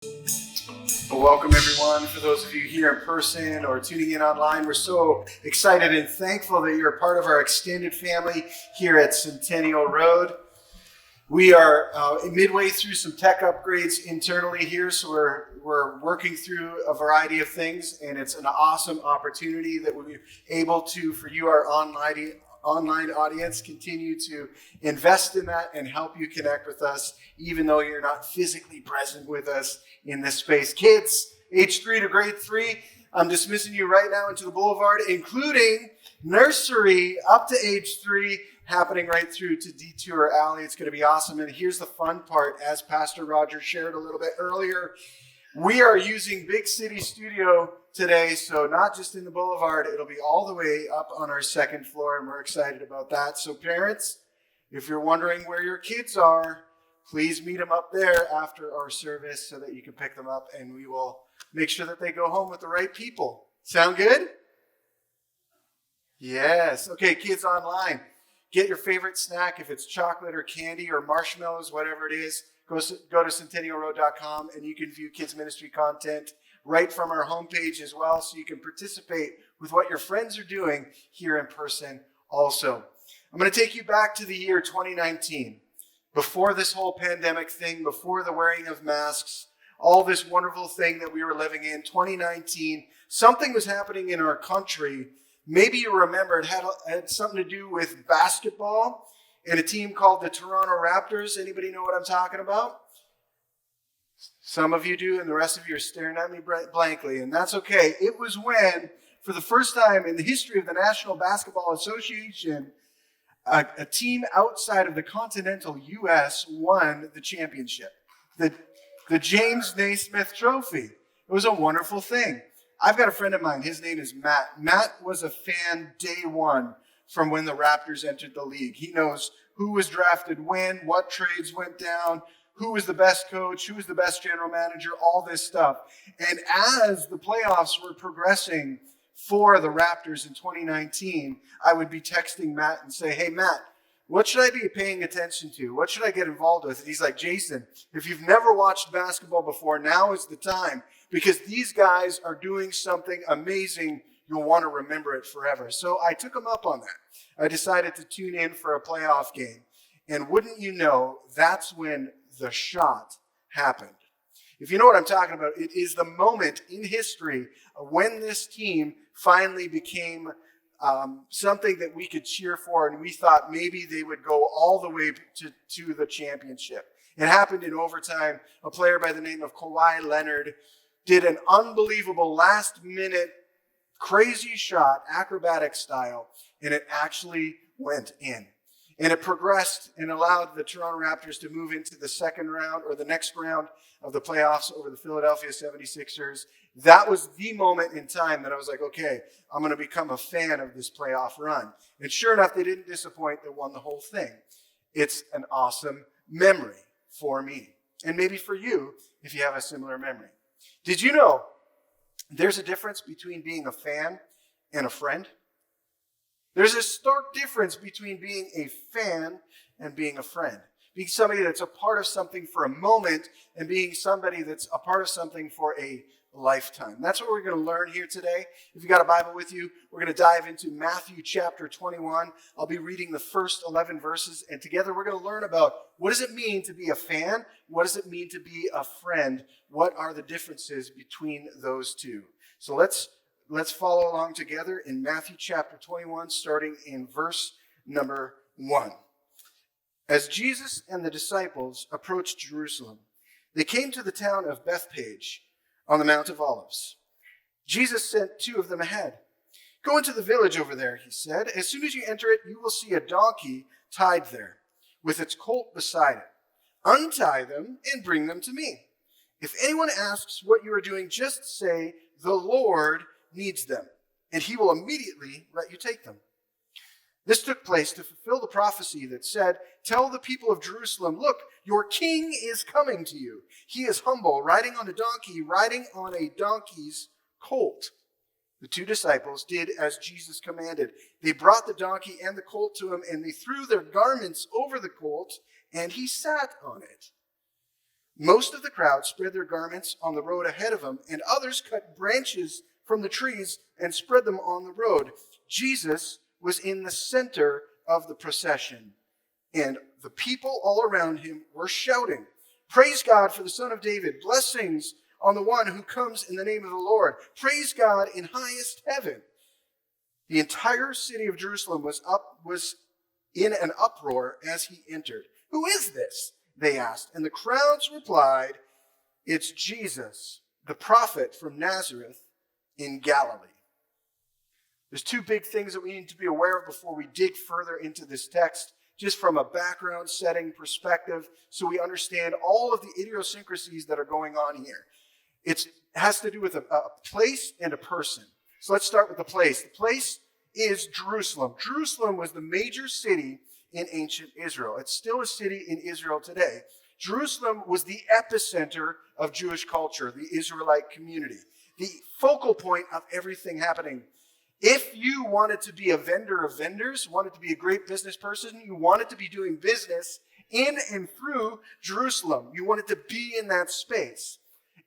Well, welcome everyone. For those of you here in person or tuning in online, we're so excited and thankful that you're a part of our extended family here at Centennial Road. We are midway through some tech upgrades internally here, so we're working through a variety of things, and it's an awesome opportunity that we're able to, for you, our online audience, continue to invest in that and help you connect with us, even though you're not physically present with us in this space. Kids, age 3 to grade 3, I'm dismissing you right now into the boulevard, including nursery up to age 3, happening right through to Detour Alley. It's going to be awesome. And here's the fun part, as Pastor Roger shared a little bit earlier, we are using Big City Studio today, so not just in the boulevard, it'll be all the way up on our second floor, and we're excited about that. So parents, if you're wondering where your kids are, please meet them up there after our service so that you can pick them up, and we will make sure that they go home with the right people. Sound good? Yes. Okay, kids online, get your favorite snack. If it's chocolate or candy or marshmallows, whatever it is, go to centennialroad.com, and you can view kids ministry content right from our homepage as well, so you can participate with what your friends are doing here in person also. I'm going to take you back to the year 2019. Before this whole pandemic thing, before the wearing of masks, all this wonderful thing that we were living in, 2019, something was happening in our country. Maybe you remember it had something to do with basketball and a team called the Toronto Raptors. Anybody know what I'm talking about? Some of you do, and the rest of you are staring at me blankly, and that's okay. It was when, for the first time in the history of the National Basketball Association, a team outside of the continental U.S. won the championship, the James Naismith Trophy. It was a wonderful thing. I've got a friend of mine. His name is Matt. Matt was a fan day one from when the Raptors entered the league. He knows who was drafted when, what trades went down, who was the best coach, who was the best general manager, all this stuff. And as the playoffs were progressing for the Raptors in 2019, I would be texting Matt and say, hey, Matt, what should I be paying attention to? What should I get involved with? And he's like, Jason, if you've never watched basketball before, now is the time, because these guys are doing something amazing. You'll want to remember it forever. So I took him up on that. I decided to tune in for a playoff game. And wouldn't you know, that's when the shot happened. If you know what I'm talking about, it is the moment in history when this team finally became something that we could cheer for, and we thought maybe they would go all the way to the championship. It happened in overtime. A player by the name of Kawhi Leonard did an unbelievable last-minute crazy shot, acrobatic style, and it actually went in. And it progressed and allowed the Toronto Raptors to move into the second round, or the next round of the playoffs, over the Philadelphia 76ers. That was the moment in time that I was like, okay, I'm going to become a fan of this playoff run. And sure enough, they didn't disappoint. They won the whole thing. It's an awesome memory for me, and maybe for you if you have a similar memory. Did you know there's a difference between being a fan and a friend? There's a stark difference between being a fan and being a friend. Being somebody that's a part of something for a moment, and being somebody that's a part of something for a lifetime. That's what we're going to learn here today. If you got a Bible with you, we're going to dive into Matthew chapter 21. I'll be reading the first 11 verses, and together we're going to learn about what does it mean to be a fan? What does it mean to be a friend? What are the differences between those two? So let's follow along together in Matthew chapter 21, starting in verse number 1. As Jesus and the disciples approached Jerusalem, they came to the town of Bethphage on the Mount of Olives. Jesus sent 2 of them ahead. Go into the village over there, he said. As soon as you enter it, you will see a donkey tied there, with its colt beside it. Untie them and bring them to me. If anyone asks what you are doing, just say, the Lord needs them, and he will immediately let you take them. This took place to fulfill the prophecy that said, tell the people of Jerusalem, look, your king is coming to you. He is humble, riding on a donkey, riding on a donkey's colt. The 2 disciples did as Jesus commanded. They brought the donkey and the colt to him, and they threw their garments over the colt, and he sat on it. Most of the crowd spread their garments on the road ahead of him, and others cut branches from the trees and spread them on the road. Jesus was in the center of the procession, and the people all around him were shouting, "Praise God for the Son of David. Blessings on the one who comes in the name of the Lord. Praise God in highest heaven." The entire city of Jerusalem was in an uproar as he entered. "Who is this?" they asked. And the crowds replied, "It's Jesus, the prophet from Nazareth in Galilee." There's two big things that we need to be aware of before we dig further into this text, just from a background setting perspective, so we understand all of the idiosyncrasies that are going on here. It has to do with a place and a person. So let's start with the place. The place is Jerusalem. Jerusalem was the major city in ancient Israel. It's still a city in Israel today. Jerusalem was the epicenter of Jewish culture, the Israelite community, the focal point of everything happening. If you wanted to be a vendor of vendors, wanted to be a great business person, you wanted to be doing business in and through Jerusalem. You wanted to be in that space.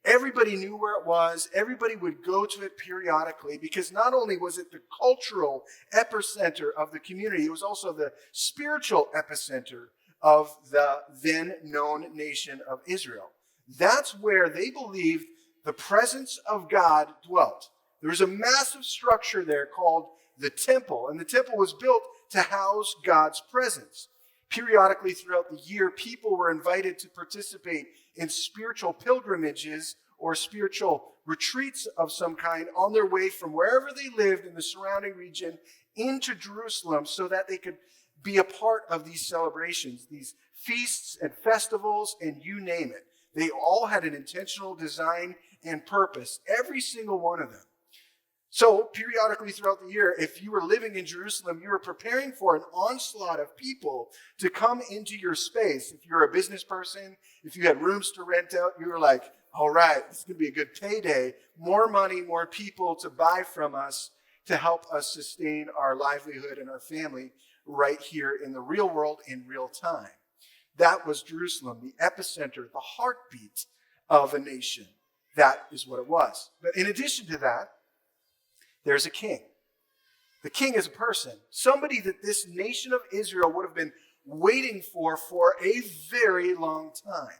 Everybody knew where it was. Everybody would go to it periodically because not only was it the cultural epicenter of the community, it was also the spiritual epicenter of the then known nation of Israel. That's where they believed the presence of God dwelt. There was a massive structure there called the temple, and the temple was built to house God's presence. Periodically throughout the year, people were invited to participate in spiritual pilgrimages or spiritual retreats of some kind on their way from wherever they lived in the surrounding region into Jerusalem so that they could be a part of these celebrations, these feasts and festivals, and you name it. They all had an intentional design and purpose, every single one of them. So periodically throughout the year, if you were living in Jerusalem, you were preparing for an onslaught of people to come into your space. If you're a business person, if you had rooms to rent out, you were like, all right, this is going to be a good payday. More money, more people to buy from us to help us sustain our livelihood and our family right here in the real world in real time. That was Jerusalem, the epicenter, the heartbeat of a nation. That is what it was. But in addition to that, there's a king. The king is a person, somebody that this nation of Israel would have been waiting for a very long time.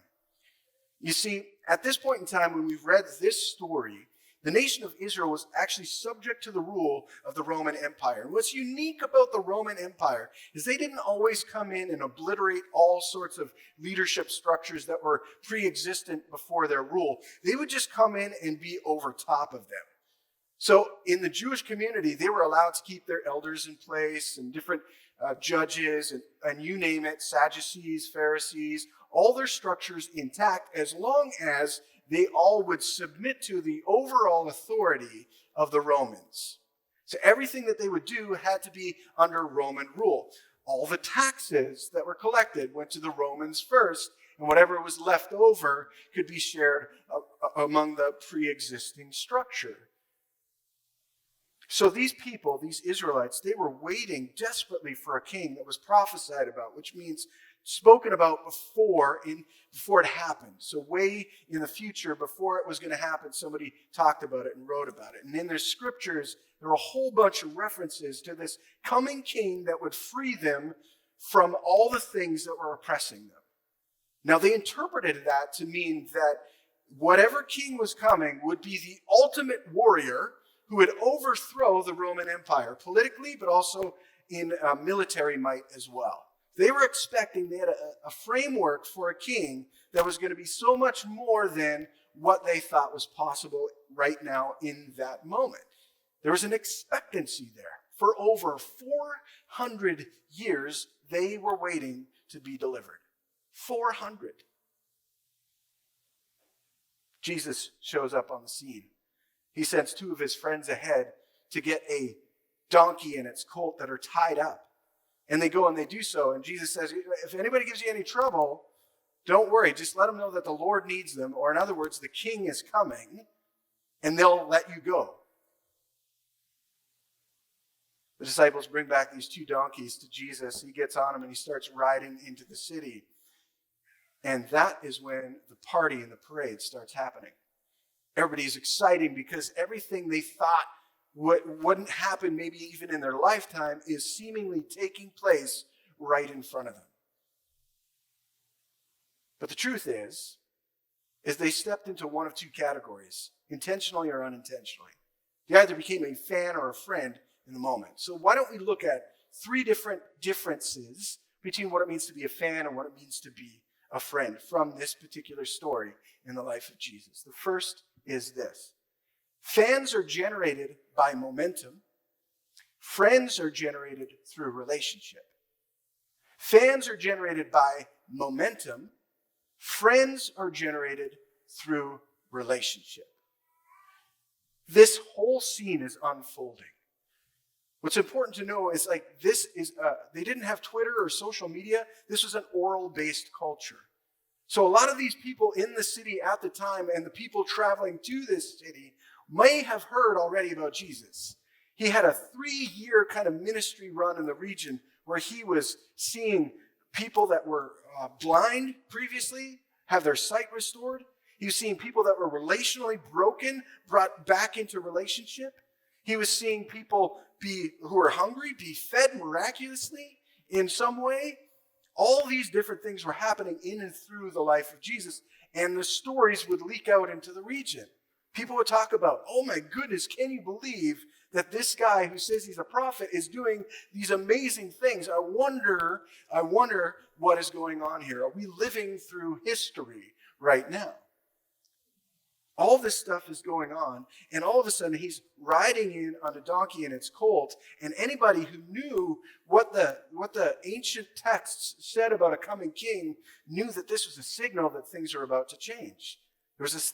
You see, at this point in time, when we've read this story, the nation of Israel was actually subject to the rule of the Roman Empire. And what's unique about the Roman Empire is they didn't always come in and obliterate all sorts of leadership structures that were pre-existent before their rule. They would just come in and be over top of them. So in the Jewish community, they were allowed to keep their elders in place and different judges and you name it, Sadducees, Pharisees, all their structures intact as long as they all would submit to the overall authority of the Romans. So everything that they would do had to be under Roman rule. All the taxes that were collected went to the Romans first, and whatever was left over could be shared among the pre-existing structure. So these people, these Israelites, they were waiting desperately for a king that was prophesied about, which means spoken about before it happened. So way in the future, before it was going to happen, somebody talked about it and wrote about it. And in their scriptures, there are a whole bunch of references to this coming king that would free them from all the things that were oppressing them. Now, they interpreted that to mean that whatever king was coming would be the ultimate warrior who would overthrow the Roman Empire politically, but also in military might as well. They were expecting, they had a framework for a king that was going to be so much more than what they thought was possible right now in that moment. There was an expectancy there. For over 400 years, they were waiting to be delivered. 400. Jesus shows up on the scene. He sends two of his friends ahead to get a donkey and its colt that are tied up. And they go and they do so. And Jesus says, if anybody gives you any trouble, don't worry. Just let them know that the Lord needs them. Or in other words, the king is coming and they'll let you go. The disciples bring back these two donkeys to Jesus. He gets on them and he starts riding into the city. And that is when the party and the parade starts happening. Everybody's excited because everything they thought wouldn't happen maybe even in their lifetime is seemingly taking place right in front of them. But the truth is they stepped into one of two categories, intentionally or unintentionally. They either became a fan or a friend in the moment. So why don't we look at three different differences between what it means to be a fan and what it means to be a friend from this particular story in the life of Jesus. The first is this. Fans are generated by momentum. Friends are generated through relationship. Fans are generated by momentum. Friends are generated through relationship. This whole scene is unfolding. What's important to know is they didn't have Twitter or social media. This was an oral-based culture. So a lot of these people in the city at the time and the people traveling to this city may have heard already about Jesus. He had a 3-year kind of ministry run in the region where he was seeing people that were blind previously have their sight restored. He was seeing people that were relationally broken brought back into relationship. He was seeing people who were hungry be fed miraculously in some way. All these different things were happening in and through the life of Jesus, and the stories would leak out into the region. People would talk about, oh my goodness, can you believe that this guy who says he's a prophet is doing these amazing things? I wonder what is going on here. Are we living through history right now? All this stuff is going on, and all of a sudden he's riding in on a donkey and it's colt, and anybody who knew what the ancient texts said about a coming king knew that this was a signal that things are about to change. There was this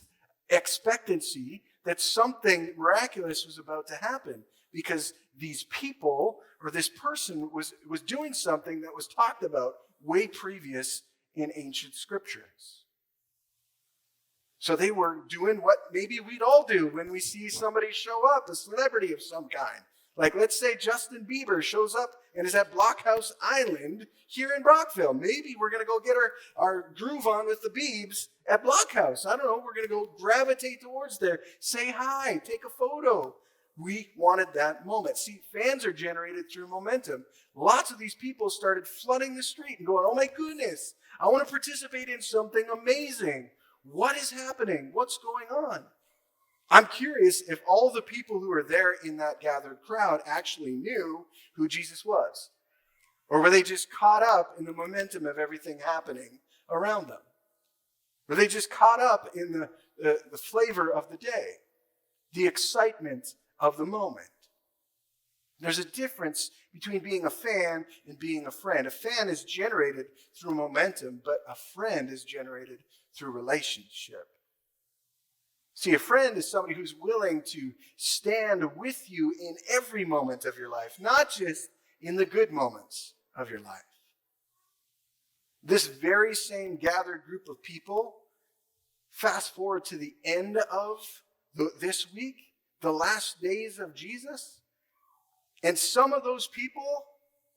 expectancy that something miraculous was about to happen because these people or this person was doing something that was talked about way previous in ancient scriptures. So they were doing what maybe we'd all do when we see somebody show up, a celebrity of some kind. Like, let's say Justin Bieber shows up and is at Blockhouse Island here in Brockville. Maybe we're going to go get our groove on with the Biebs at Blockhouse. I don't know. We're going to go gravitate towards there, say hi, take a photo. We wanted that moment. See, fans are generated through momentum. Lots of these people started flooding the street and going, oh my goodness, I want to participate in something amazing. What is happening? What's going on? I'm curious if all the people who were there in that gathered crowd actually knew who Jesus was. Or were they just caught up in the momentum of everything happening around them? Were they just caught up in the flavor of the day, the excitement of the moment? There's a difference between being a fan and being a friend. A fan is generated through momentum, but a friend is generated through relationship. See, a friend is somebody who's willing to stand with you in every moment of your life, not just in the good moments of your life. This very same gathered group of people, fast forward to the end of this week, the last days of Jesus, and some of those people,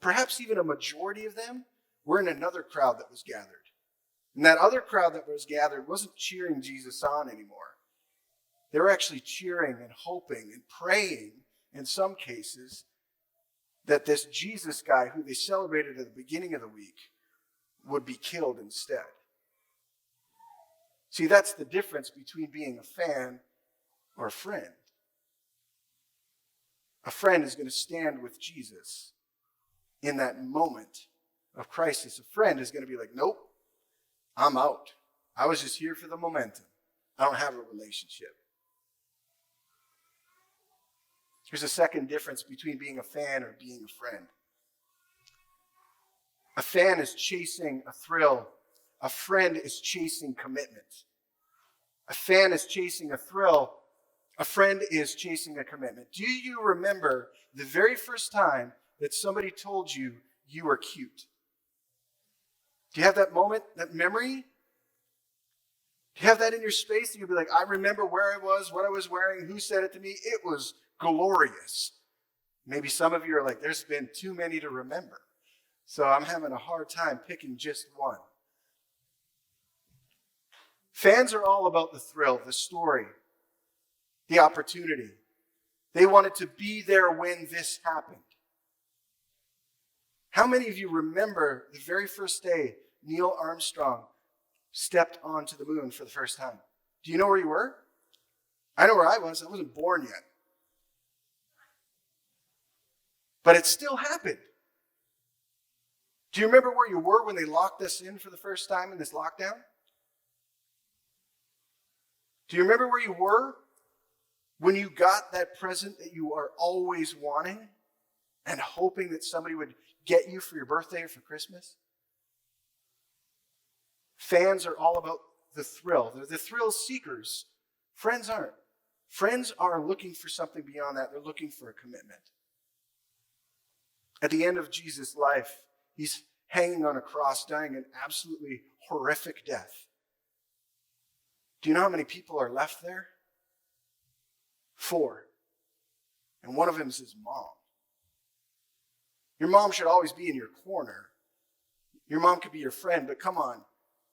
perhaps even a majority of them, were in another crowd that was gathered. And that other crowd that was gathered wasn't cheering Jesus on anymore. They were actually cheering and hoping and praying, in some cases, that this Jesus guy who they celebrated at the beginning of the week would be killed instead. See, that's the difference between being a fan or a friend. A friend is going to stand with Jesus in that moment of crisis. A friend is going to be like, nope, I'm out. I was just here for the momentum. I don't have a relationship. Here's a second difference between being a fan or being a friend. A fan is chasing a thrill. A friend is chasing commitment. A fan is chasing a thrill. A friend is chasing a commitment. Do you remember the very first time that somebody told you you were cute? Do you have that moment, that memory? Do you have that in your space? You'll be like, I remember where I was, what I was wearing, who said it to me. It was glorious. Maybe some of you are like, there's been too many to remember. So I'm having a hard time picking just one. Fans are all about the thrill, the story, the opportunity. They wanted to be there when this happened. How many of you remember the very first day Neil Armstrong stepped onto the moon for the first time? Do you know where you were? I know where I was. I wasn't born yet. But it still happened. Do you remember where you were when they locked us in for the first time in this lockdown? Do you remember where you were when you got that present that you are always wanting and hoping that somebody would get you for your birthday or for Christmas? Fans are all about the thrill. They're the thrill seekers. Friends aren't. Friends are looking for something beyond that. They're looking for a commitment. At the end of Jesus' life, he's hanging on a cross, dying an absolutely horrific death. Do you know how many people are left there? 4. And one of them is his mom. Your mom should always be in your corner. Your mom could be your friend, but come on.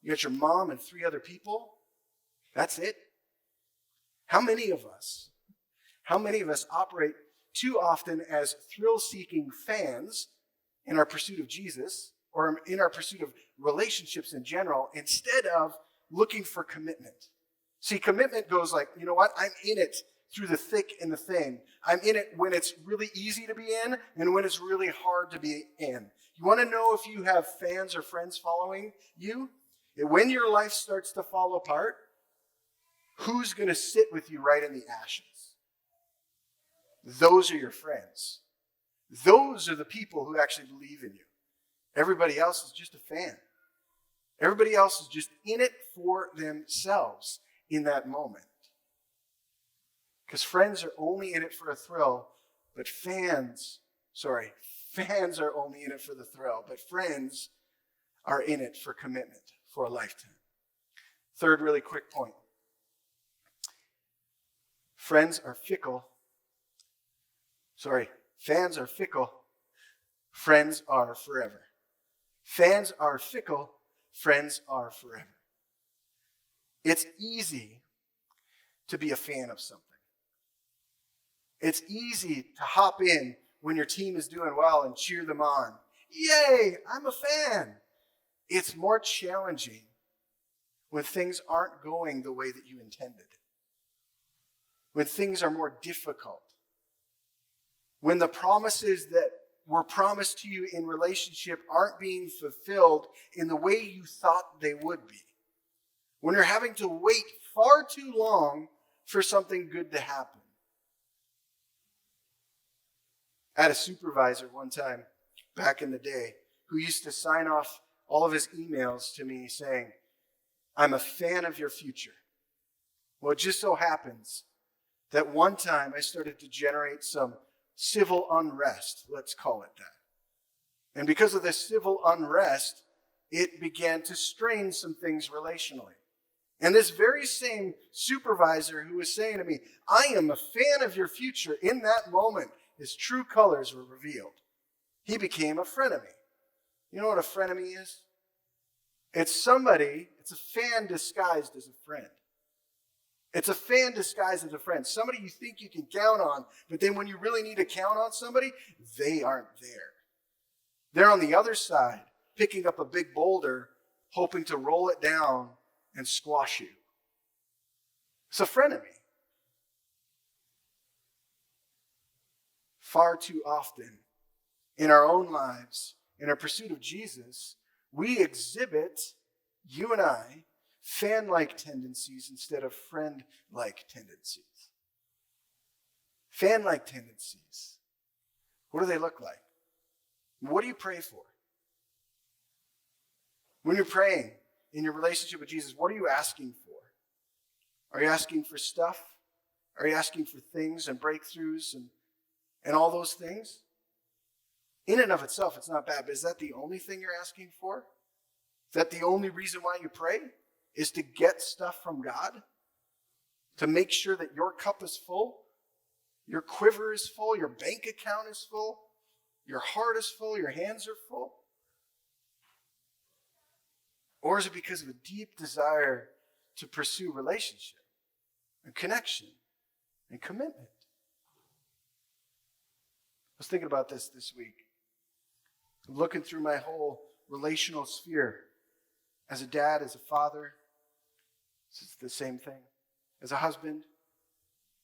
You got your mom and 3 other people? That's it? How many of us operate too often as thrill-seeking fans in our pursuit of Jesus or in our pursuit of relationships in general instead of looking for commitment? See, commitment goes like, you know what? I'm in it through the thick and the thin. I'm in it when it's really easy to be in and when it's really hard to be in. You want to know if you have fans or friends following you? When your life starts to fall apart, who's going to sit with you right in the ashes? Those are your friends. Those are the people who actually believe in you. Everybody else is just a fan. Everybody else is just in it for themselves in that moment. Because friends are only in it for a thrill, but fans are only in it for the thrill, but friends are in it for commitment, for a lifetime. Third really quick point. Fans are fickle. Friends are forever. Fans are fickle. Friends are forever. It's easy to be a fan of something. It's easy to hop in when your team is doing well and cheer them on. Yay, I'm a fan. It's more challenging when things aren't going the way that you intended. When things are more difficult. When the promises that were promised to you in relationship aren't being fulfilled in the way you thought they would be. When you're having to wait far too long for something good to happen. I had a supervisor one time back in the day who used to sign off all of his emails to me saying, I'm a fan of your future. Well, it just so happens that one time I started to generate some civil unrest, let's call it that. And because of this civil unrest, it began to strain some things relationally. And this very same supervisor who was saying to me, I am a fan of your future, in that moment, his true colors were revealed. He became a frenemy. You know what a frenemy is? It's a fan disguised as a friend. It's a fan disguised as a friend. Somebody you think you can count on, but then when you really need to count on somebody, they aren't there. They're on the other side, picking up a big boulder, hoping to roll it down and squash you. It's a frenemy. Far too often in our own lives, in our pursuit of Jesus, we exhibit, you and I, fan-like tendencies instead of friend-like tendencies. Fan-like tendencies. What do they look like? What do you pray for? When you're praying in your relationship with Jesus, what are you asking for? Are you asking for stuff? Are you asking for things and breakthroughs and all those things? In and of itself, it's not bad, but is that the only thing you're asking for? Is that the only reason why you pray? Is to get stuff from God? To make sure that your cup is full? Your quiver is full? Your bank account is full? Your heart is full? Your hands are full? Or is it because of a deep desire to pursue relationship and connection and commitment. I was thinking about this week. Looking through my whole relational sphere. As a dad, as a father, it's the same thing. As a husband,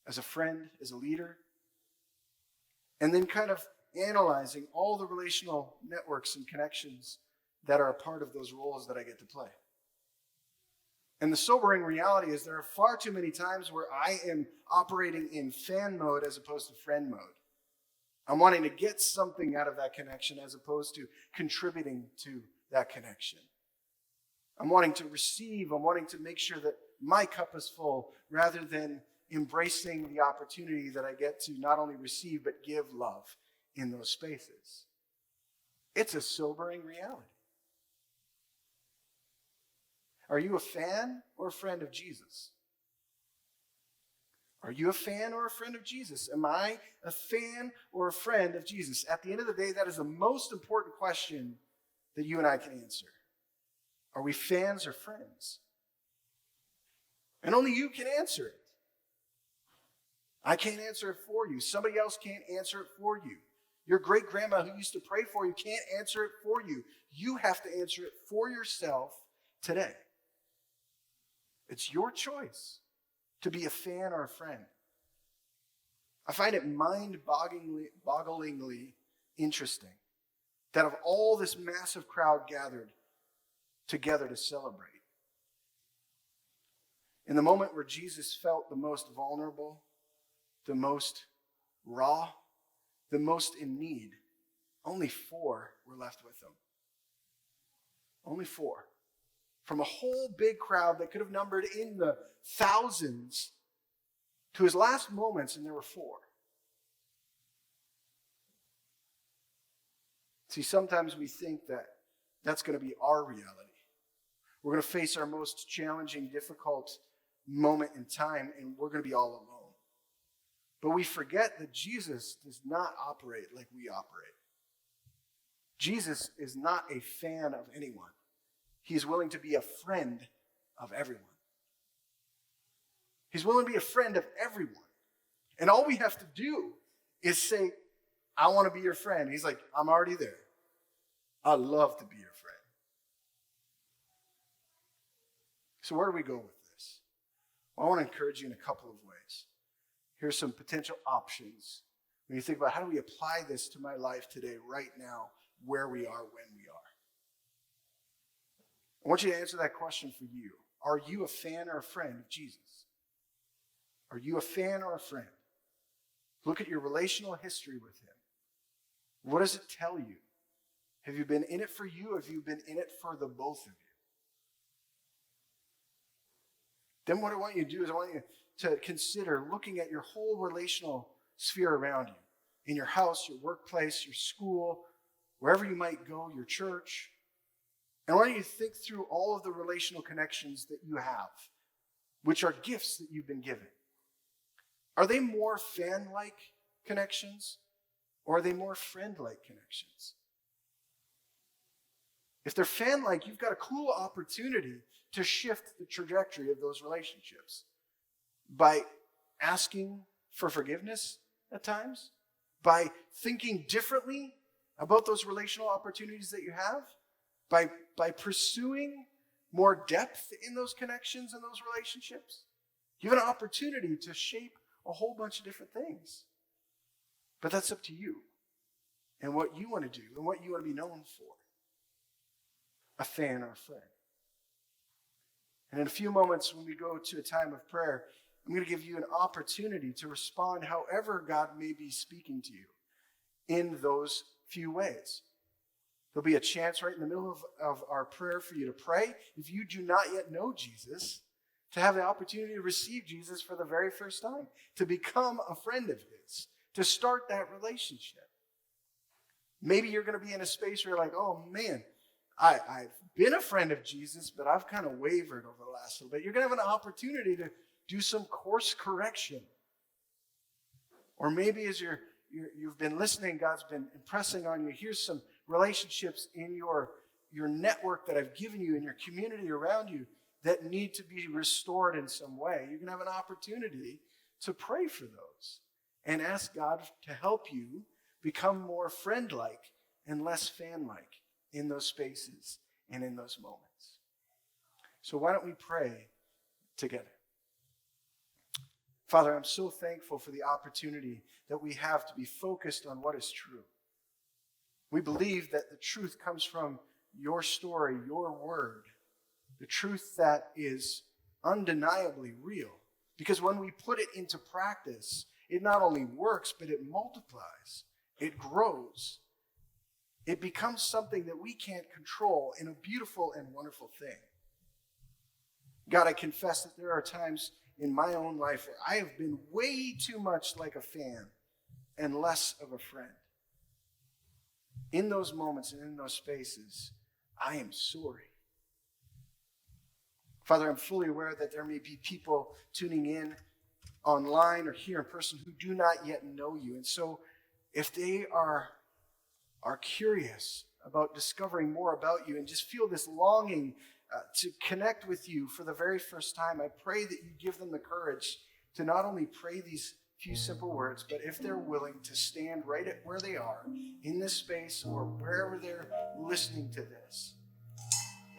as a friend, as a leader. And then kind of analyzing all the relational networks and connections that are a part of those roles that I get to play. And the sobering reality is there are far too many times where I am operating in fan mode as opposed to friend mode. I'm wanting to get something out of that connection as opposed to contributing to that connection. I'm wanting to receive. I'm wanting to make sure that my cup is full rather than embracing the opportunity that I get to not only receive but give love in those spaces. It's a sobering reality. Are you a fan or a friend of Jesus? Are you a fan or a friend of Jesus? Am I a fan or a friend of Jesus? At the end of the day, that is the most important question that you and I can answer. Are we fans or friends? And only you can answer it. I can't answer it for you. Somebody else can't answer it for you. Your great-grandma who used to pray for you can't answer it for you. You have to answer it for yourself today. It's your choice to be a fan or a friend. I find it mind-bogglingly interesting that of all this massive crowd gathered together to celebrate, in the moment where Jesus felt the most vulnerable, the most raw, the most in need, only 4 were left with him. Only 4. From a whole big crowd that could have numbered in the thousands to his last moments, and there were 4. See, sometimes we think that that's going to be our reality. We're going to face our most challenging, difficult moment in time, and we're going to be all alone. But we forget that Jesus does not operate like we operate. Jesus is not a fan of anyone. He's willing to be a friend of everyone. He's willing to be a friend of everyone. And all we have to do is say, I want to be your friend. He's like, I'm already there. I'd love to be your friend. So where do we go with this? Well, I want to encourage you in a couple of ways. Here's some potential options. When you think about how do we apply this to my life today, right now, where we are, when we are. I want you to answer that question for you. Are you a fan or a friend of Jesus? Are you a fan or a friend? Look at your relational history with him. What does it tell you? Have you been in it for you, or have you been in it for the both of you? Then what I want you to do is I want you to consider looking at your whole relational sphere around you. In your house, your workplace, your school, wherever you might go, your church. And I want you to think through all of the relational connections that you have, which are gifts that you've been given. Are they more fan-like connections, or are they more friend-like connections? If they're fan-like, you've got a cool opportunity to shift the trajectory of those relationships by asking for forgiveness at times, by thinking differently about those relational opportunities that you have, by pursuing more depth in those connections and those relationships. You have an opportunity to shape a whole bunch of different things. But that's up to you and what you want to do and what you want to be known for. A fan or a friend. And in a few moments when we go to a time of prayer, I'm going to give you an opportunity to respond however God may be speaking to you in those few ways. There'll be a chance right in the middle of our prayer for you to pray. If you do not yet know Jesus, to have the opportunity to receive Jesus for the very first time, to become a friend of his, to start that relationship. Maybe you're going to be in a space where you're like, oh man, I've been a friend of Jesus, but I've kind of wavered over the last little bit. You're going to have an opportunity to do some course correction. Or maybe as you've been listening, God's been impressing on you, here's some relationships in your network that I've given you, in your community around you, that need to be restored in some way, you're going to have an opportunity to pray for those and ask God to help you become more friend-like and less fan-like in those spaces and in those moments. So why don't we pray together? Father, I'm so thankful for the opportunity that we have to be focused on what is true. We believe that the truth comes from your story, your word, the truth that is undeniably real. Because when we put it into practice, it not only works, but it multiplies, it grows. It becomes something that we can't control in a beautiful and wonderful thing. God, I confess that there are times in my own life where I have been way too much like a fan and less of a friend. In those moments and in those spaces, I am sorry. Father, I'm fully aware that there may be people tuning in online or here in person who do not yet know you. And so if they are curious about discovering more about you and just feel this longing to connect with you for the very first time, I pray that you give them the courage to not only pray these few simple words, but if they're willing to stand right at where they are in this space or wherever they're listening to this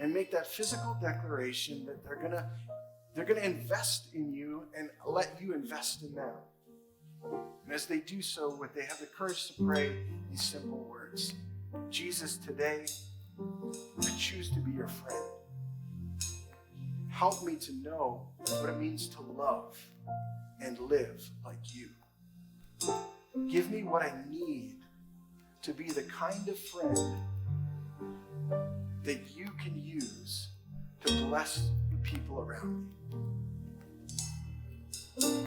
and make that physical declaration that they're gonna invest in you and let you invest in them. And as they do so, would they have the courage to pray these simple words? Jesus, today I choose to be your friend. Help me to know what it means to love and live like you. Give me what I need to be the kind of friend that you can use to bless the people around me.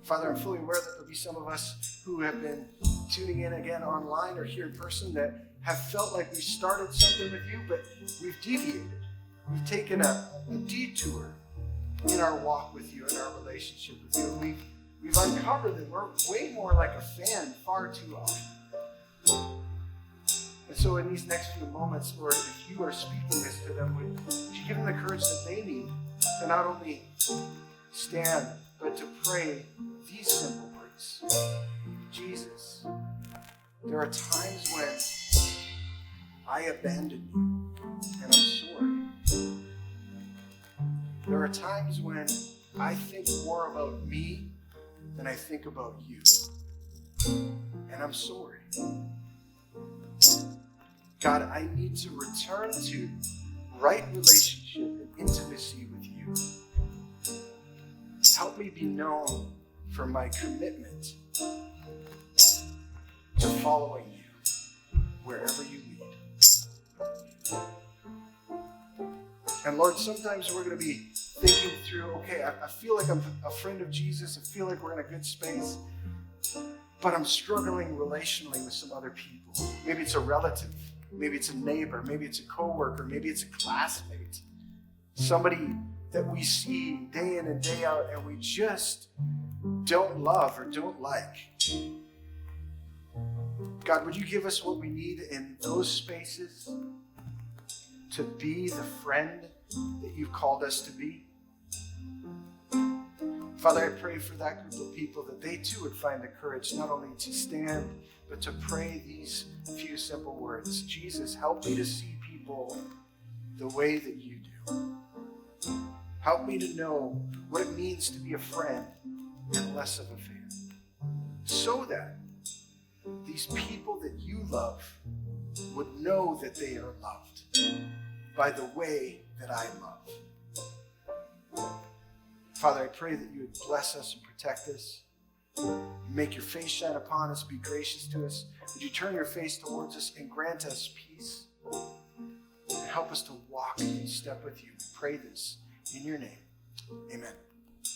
Father, I'm fully aware that there'll be some of us who have been tuning in again online or here in person that have felt like we started something with you, but we've deviated. We've taken a detour in our walk with you, in our relationship with you. We've uncovered that we're way more like a fan far too often. And so in these next few moments, Lord, if you are speaking this to them, would you give them the courage that they need to not only stand, but to pray these simple words. Jesus, there are times when I abandon you, and I'm sorry. There are times when I think more about me than I think about you, and I'm sorry. God, I need to return to right relationship and intimacy with you. Help me be known for my commitment to following you wherever you lead. And Lord, sometimes we're going to be thinking through, okay, I feel like I'm a friend of Jesus. I feel like we're in a good space, but I'm struggling relationally with some other people. Maybe it's a relative. Maybe it's a neighbor. Maybe it's a coworker. Maybe it's a classmate. Somebody that we see day in and day out and we just don't love or don't like. God, would you give us what we need in those spaces to be the friend that you've called us to be? Father, I pray for that group of people that they too would find the courage not only to stand, but to pray these few simple words. Jesus, help me to see people the way that you do. Help me to know what it means to be a friend and less of a fan. So that these people that you love would know that they are loved by the way that I love. Father, I pray that you would bless us and protect us. Make your face shine upon us, be gracious to us. Would you turn your face towards us and grant us peace? And help us to walk in step with you. We pray this in your name. Amen.